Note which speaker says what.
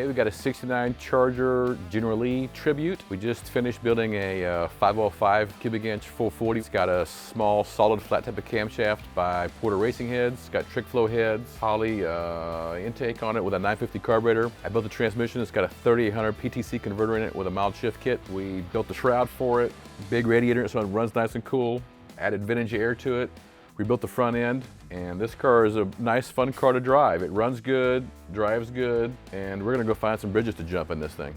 Speaker 1: Okay, we got a 69 Charger General Lee Tribute. We just finished building a 505 cubic inch 440. It's got a small solid flat type of camshaft by Porter Racing Heads. It's got trick flow heads, Holley intake on it with a 950 carburetor. I built the transmission. It's got a 3800 PTC converter in it with a mild shift kit. We built the shroud for it. Big radiator so it runs nice and cool. Added vintage air to it. We built the front end, and this car is a nice, fun car to drive. It runs good, drives good, and we're gonna go find some bridges to jump in this thing.